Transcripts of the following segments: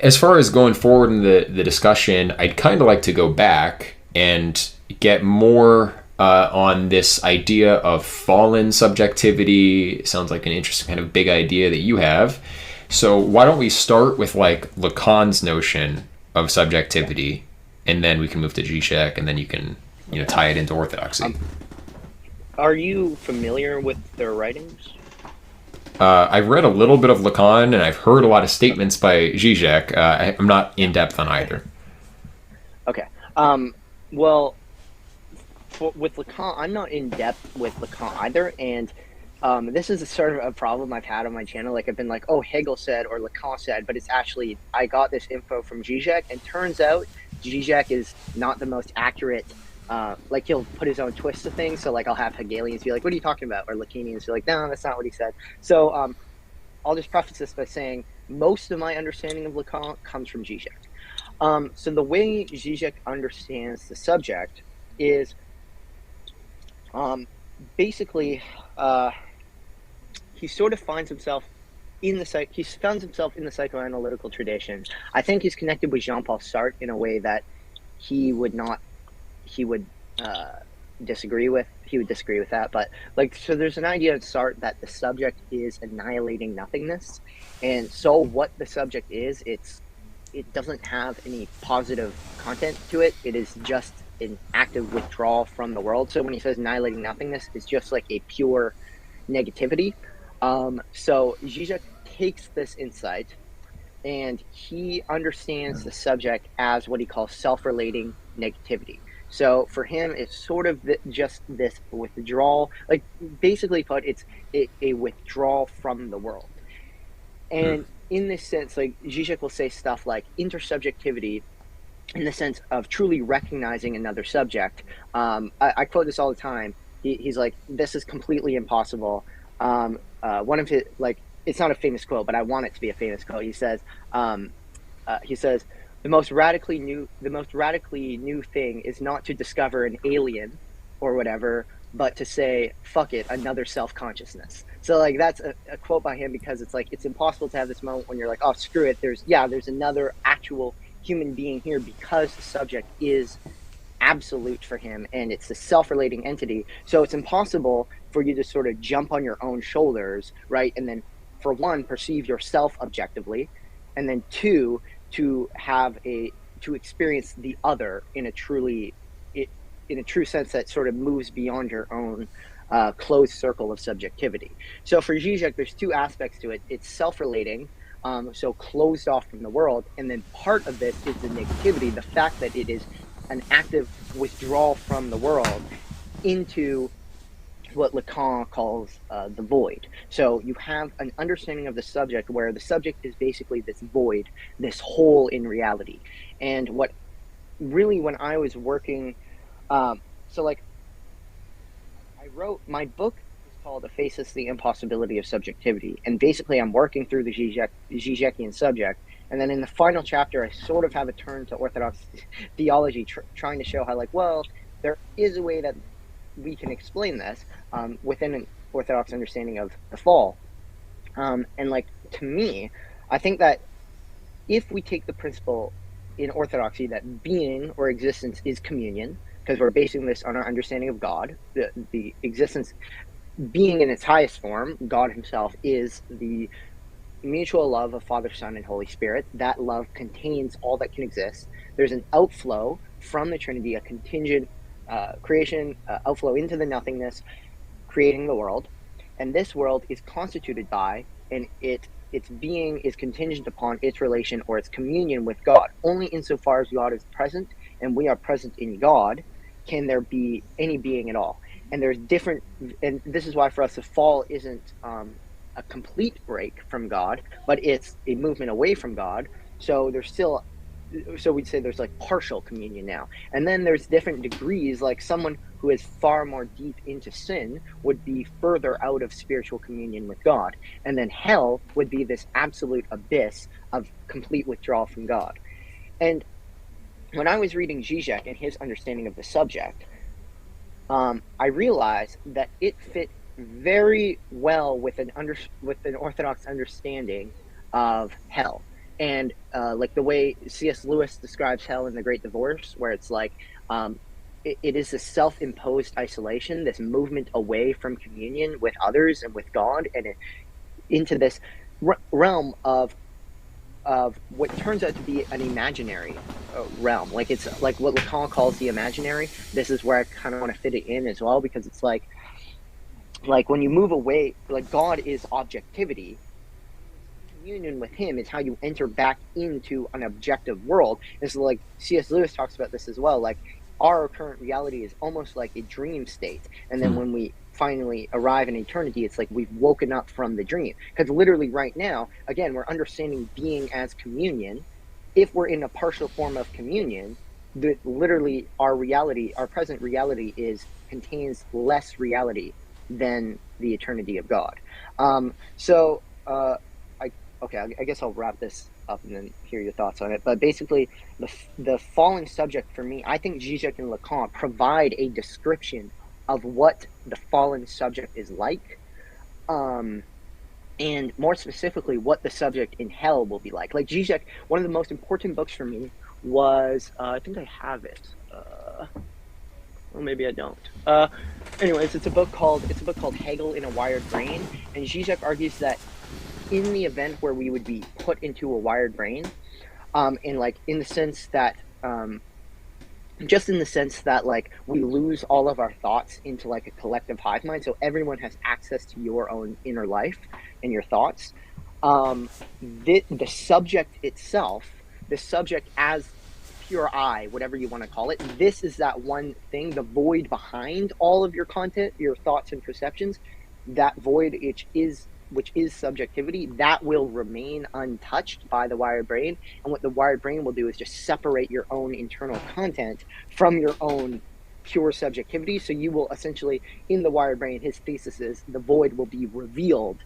as far as going forward in the discussion, I'd kind of like to go back and get more on this idea of fallen subjectivity. Sounds like an interesting kind of big idea that you have. So why don't we start with like Lacan's notion of subjectivity, and then we can move to Zizek, and then you can tie it into orthodoxy. Um, are you familiar with their writings? I've read a little bit of Lacan, and I've heard a lot of statements by Zizek. I'm not in depth on either. Okay. Well, with Lacan, I'm not in depth with Lacan either, and this is a sort of a problem I've had on my channel. Like I've been like, oh, Hegel said or Lacan said, but it's actually I got this info from Zizek, and turns out Zizek is not the most accurate. Like he'll put his own twist to things. So like I'll have Hegelians be like, "What are you talking about?" or Lacanians be like, "No, that's not what he said." So I'll just preface this by saying most of my understanding of Lacan comes from Zizek. So the way Zizek understands the subject is basically he sort of finds himself in the he found himself in the psychoanalytical tradition. I think he's connected with Jean-Paul Sartre in a way that he would not he would disagree with. He would disagree with that, but like, so there's an idea in Sartre that the subject is annihilating nothingness, and so what the subject is, it doesn't have any positive content to it. It is just an active withdrawal from the world. So when he says annihilating nothingness, it's just like a pure negativity. So Zizek takes this insight and he understands the subject as what he calls self-relating negativity. So for him, it's sort of just this withdrawal, like basically put, it's a withdrawal from the world. Hmm. And in this sense, like Zizek will say stuff like intersubjectivity in the sense of truly recognizing another subject. I quote this all the time. He's like, this is completely impossible. One of his, like, it's not a famous quote, but I want it to be a famous quote. He says, the most radically new thing is not to discover an alien or whatever, but to say, fuck it, another self-consciousness. So like that's a quote by him, because it's like, it's impossible to have this moment when you're like, oh, screw it. There's another actual human being here, because the subject is absolute for him and it's a self-relating entity. So it's impossible for you to sort of jump on your own shoulders, right? And then for one, perceive yourself objectively, and then two, to experience the other in a true sense that sort of moves beyond your own closed circle of subjectivity. So for Zizek, there's two aspects to it. It's self-relating, so closed off from the world, and then part of this is the negativity, the fact that it is an active withdrawal from the world into what Lacan calls the void. So you have an understanding of the subject where the subject is basically this void, this hole in reality. And what really, when I was working, so like I wrote my book is called "A Faces the Impossibility of Subjectivity," and basically I'm working through the Zizekian subject. And then in the final chapter, I sort of have a turn to Orthodox theology, trying to show how, like, well, there is a way that we can explain this within an Orthodox understanding of the fall. And like, to me, I think that if we take the principle in Orthodoxy that being or existence is communion, because we're basing this on our understanding of God, the existence, being in its highest form, God himself is the mutual love of Father, Son, and Holy Spirit. That love contains all that can exist. There's an outflow from the Trinity, a contingent creation, outflow into the nothingness, creating the world. And this world is constituted by, and its being is contingent upon its relation or its communion with God. Only insofar as God is present and we are present in God can there be any being at all. And there's different, and this is why for us the fall isn't a complete break from God, but it's a movement away from God. So there's still, so we'd say there's like partial communion now. And then there's different degrees, like someone who is far more deep into sin would be further out of spiritual communion with God. And then hell would be this absolute abyss of complete withdrawal from God. And when I was reading Zizek and his understanding of the subject, I realized that it fit very well with an Orthodox understanding of hell. And like the way C.S. Lewis describes hell in The Great Divorce, where it's like it is this self-imposed isolation, this movement away from communion with others and with God, and into this realm of what turns out to be an imaginary realm. Like it's like what Lacan calls the imaginary. This is where I kind of want to fit it in as well, because it's like when you move away, like God is objectivity. Communion with him is how you enter back into an objective world. And so like C.S. Lewis talks about this as well. Like our current reality is almost like a dream state. And then when we finally arrive in eternity, it's like we've woken up from the dream. Because literally right now, again, we're understanding being as communion. If we're in a partial form of communion, literally our reality, our present reality contains less reality than the eternity of God. So I guess I'll wrap this up and then hear your thoughts on it. But basically, the fallen subject for me, I think Zizek and Lacan provide a description of what the fallen subject is like, and more specifically, what the subject in hell will be like. Like Zizek, one of the most important books for me was I think I have it. Well, maybe I don't. Anyways, it's a book called Hegel in a Wired Brain, and Zizek argues that in the event where we would be put into a wired brain, and like in the sense that just in the sense that like we lose all of our thoughts into like a collective hive mind, so everyone has access to your own inner life and your thoughts. The subject itself, the subject as pure I, whatever you want to call it, this is that one thing, the void behind all of your content, your thoughts and perceptions, that void which is subjectivity, that will remain untouched by the wired brain. And what the wired brain will do is just separate your own internal content from your own pure subjectivity. So you will essentially, in the wired brain, his thesis is the void will be revealed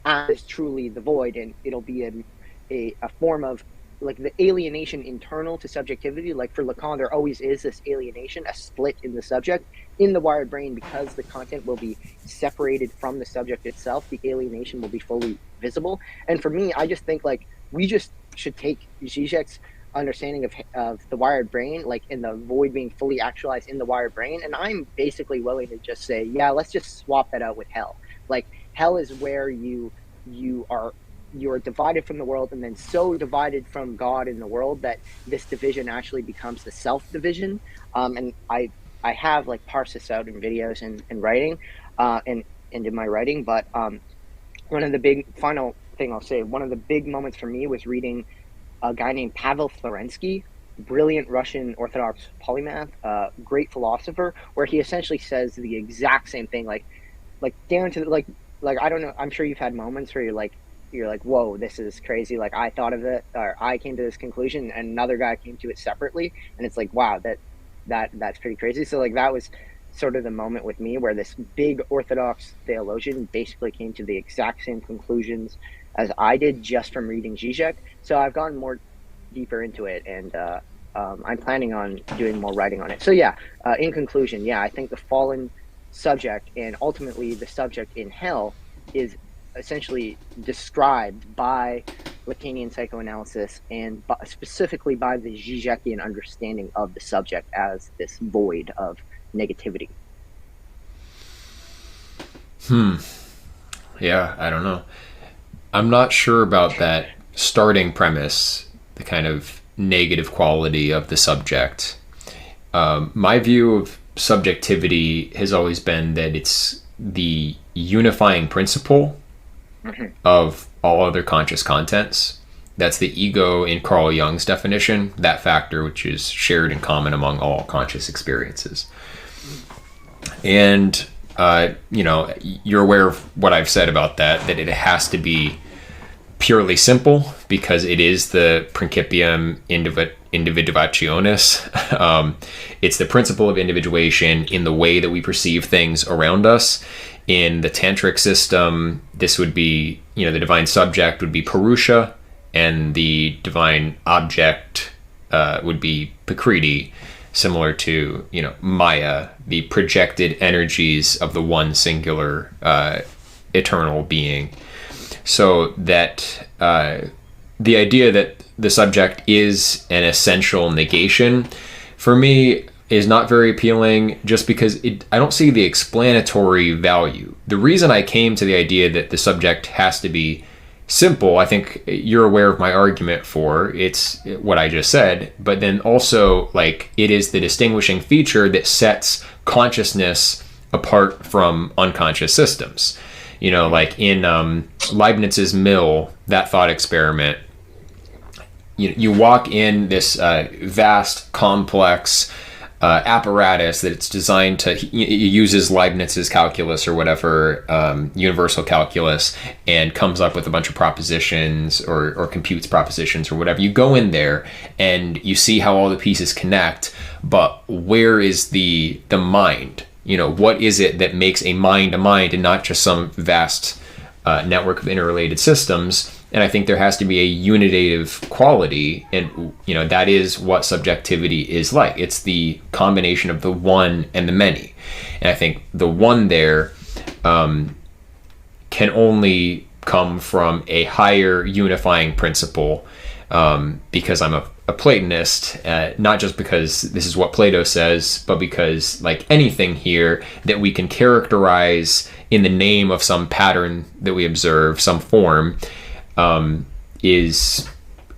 as truly the void, and it'll be a form of like the alienation internal to subjectivity. Like for Lacan, there always is this alienation, a split in the subject. In the wired brain, because the content will be separated from the subject itself, the alienation will be fully visible. And for me, I just think like we just should take Zizek's understanding of the wired brain, like in the void being fully actualized in the wired brain, and I'm basically willing to just say, yeah, let's just swap that out with hell. Like hell is where you are divided from the world, and then so divided from God in the world that this division actually becomes the self-division. And I have like parsed this out in videos and writing, and in my writing. But one of the big final thing I'll say, one of the big moments for me was reading a guy named Pavel Florensky, brilliant Russian Orthodox polymath, great philosopher, where he essentially says the exact same thing, like down to like I don't know. I'm sure you've had moments where you're like, whoa, this is crazy. Like I thought of it, or I came to this conclusion, and another guy came to it separately, and it's like, wow, that's pretty crazy. So like that was sort of the moment with me where this big Orthodox theologian basically came to the exact same conclusions as I did just from reading Zizek. So I've gone more deeper into it, and I'm planning on doing more writing on it. So yeah, in conclusion, yeah, I think the fallen subject and ultimately the subject in hell is essentially described by Lacanian psychoanalysis, and specifically by the Zizekian understanding of the subject as this void of negativity. Yeah, I don't know. I'm not sure about that starting premise, the kind of negative quality of the subject. My view of subjectivity has always been that it's the unifying principle of all other conscious contents. That's the ego in Carl Jung's definition, that factor which is shared in common among all conscious experiences. And, you're aware of what I've said about that it has to be purely simple because it is the principium individuationis. It's the principle of individuation in the way that we perceive things around us. In the tantric system, this would be, the divine subject would be Purusha, and the divine object would be Prakriti, similar to, Maya, the projected energies of the one singular eternal being. So that the idea that the subject is an essential negation, for me, is not very appealing, just because I don't see the explanatory value. The reason I came to the idea that the subject has to be simple, I think you're aware of my argument for. It's what I just said, but then also, like, it is the distinguishing feature that sets consciousness apart from unconscious systems. You know, like in Leibniz's mill, that thought experiment, you walk in this vast, complex apparatus that it's designed to, it uses Leibniz's calculus or whatever, universal calculus, and comes up with a bunch of propositions or computes propositions or whatever. You go in there and you see how all the pieces connect, but where is the mind? You know, what is it that makes a mind and not just some vast network of interrelated systems? And I think there has to be a unitative quality, and you know, that is what subjectivity is like. It's the combination of the one and the many. And I think the one there can only come from a higher unifying principle, because I'm a Platonist, not just because this is what Plato says, but because, like anything here that we can characterize in the name of some pattern that we observe, some form, is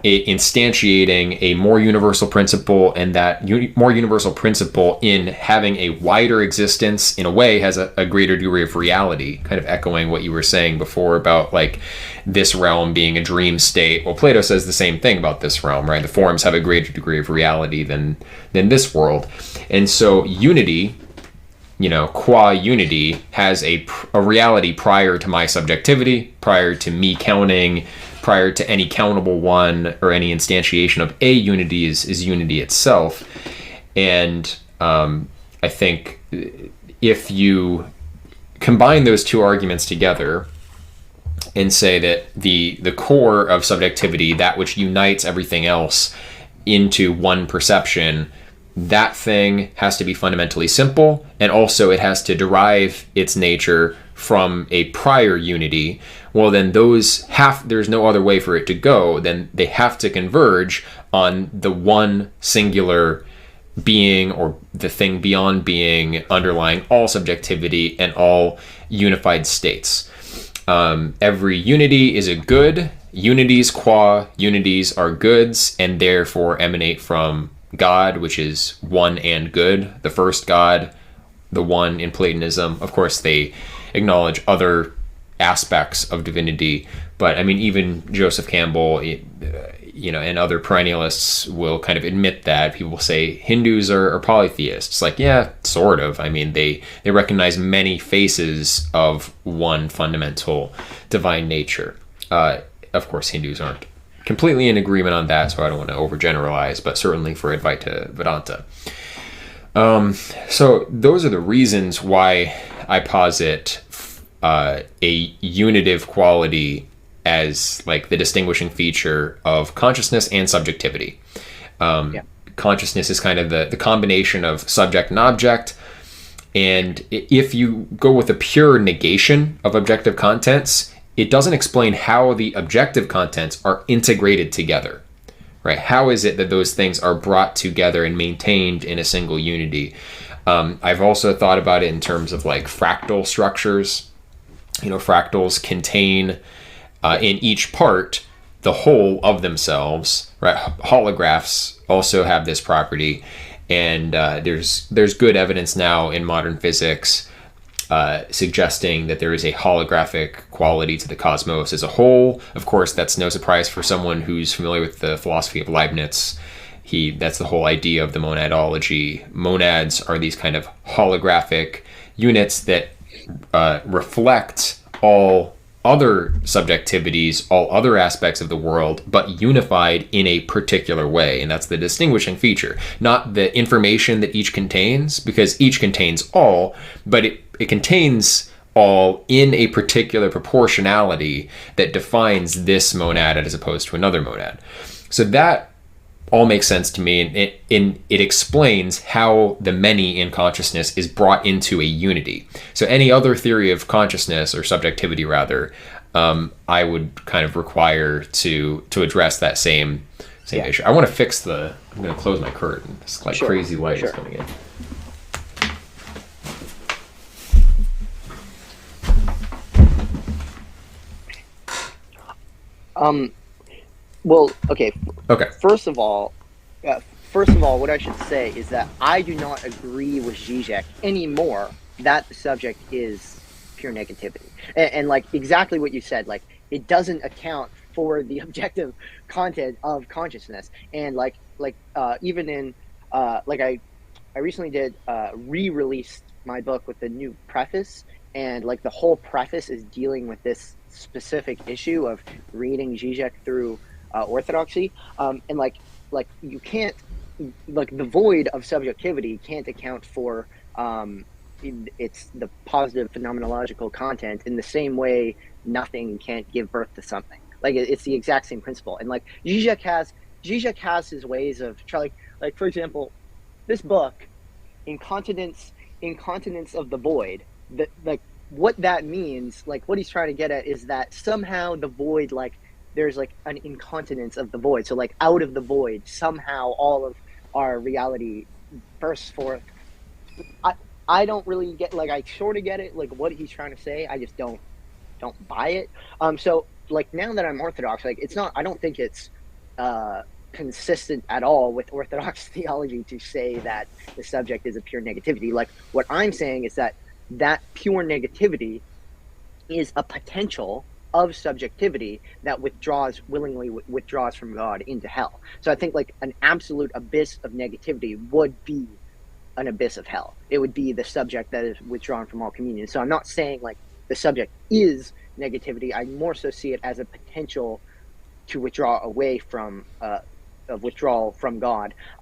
instantiating a more universal principle, and that more universal principle, in having a wider existence, in a way has a greater degree of reality, kind of echoing what you were saying before about like this realm being a dream state. Well, Plato says the same thing about this realm, right? The forms have a greater degree of reality than this world. And so unity, you know, qua unity, has a reality prior to my subjectivity, prior to me counting, prior to any countable one, or any instantiation of a unity is unity itself. And I think if you combine those two arguments together and say that the core of subjectivity, that which unites everything else into one perception, that thing has to be fundamentally simple, and also it has to derive its nature from a prior unity. Well, then there's no other way for it to go. Then they have to converge on the one singular being, or the thing beyond being, underlying all subjectivity and all unified states. Every unity is a good. Unities qua unities are goods, and therefore emanate from God, which is one and good, the first God, the one in Platonism. Of course, they acknowledge other aspects of divinity, but I mean, even Joseph Campbell, you know, and other perennialists will kind of admit that. People will say Hindus are polytheists. Like, yeah, sort of. I mean, they recognize many faces of one fundamental divine nature. Of course, Hindus aren't completely in agreement on that, so I don't want to overgeneralize, but certainly for Advaita Vedanta. So those are the reasons why I posit a unitive quality as like the distinguishing feature of consciousness and subjectivity. Consciousness is kind of the combination of subject and object, and if you go with a pure negation of objective contents, it doesn't explain how the objective contents are integrated together, right? How is it that those things are brought together and maintained in a single unity? I've also thought about it in terms of like fractal structures. You know, fractals contain in each part the whole of themselves, right? Holographs also have this property, and there's good evidence now in modern physics suggesting that there is a holographic quality to the cosmos as a whole. Of course, that's no surprise for someone who's familiar with the philosophy of Leibniz. That's the whole idea of the monadology. Monads are these kind of holographic units that reflect all other subjectivities, all other aspects of the world, but unified in a particular way. And that's the distinguishing feature. Not the information that each contains, because each contains all, but it contains all in a particular proportionality that defines this monad as opposed to another monad. So that all makes sense to me, and it explains how the many in consciousness is brought into a unity. So any other theory of consciousness, or subjectivity rather, I would kind of require to address that same Yeah. issue. I want to fix the. I'm going to close my curtain. This like Sure. crazy light is Sure. coming in. Um. Well, okay. Okay. First of all, uh, first of all, what I should say is that I do not agree with Zizek anymore that the subject is pure negativity, and like exactly what you said, like it doesn't account for the objective content of consciousness, and even in like I recently did re-released my book with the new preface, and like the whole preface is dealing with this specific issue of reading Zizek through orthodoxy, and you can't, like the void of subjectivity can't account for it's the positive phenomenological content in the same way nothing can't give birth to something. Like it's the exact same principle, and like Zizek has his ways of trying, like for example, this book, incontinence incontinence of the void, that like what that means, like what he's trying to get at is that somehow the void, like there's like an incontinence of the void, so like out of the void somehow all of our reality bursts forth. I don't really get, like I sort of get it, like what he's trying to say, I just don't buy it. So like now that I'm Orthodox, like it's not, I don't think it's uh consistent at all with Orthodox theology to say that the subject is a pure negativity. Like what I'm saying is that that pure negativity is a potential of subjectivity that willingly withdraws from God into hell. So I think like an absolute abyss of negativity would be an abyss of hell. It would be the subject that is withdrawn from all communion. So I'm not saying like the subject is negativity. I more so see it as a potential to withdraw away from of withdrawal from God.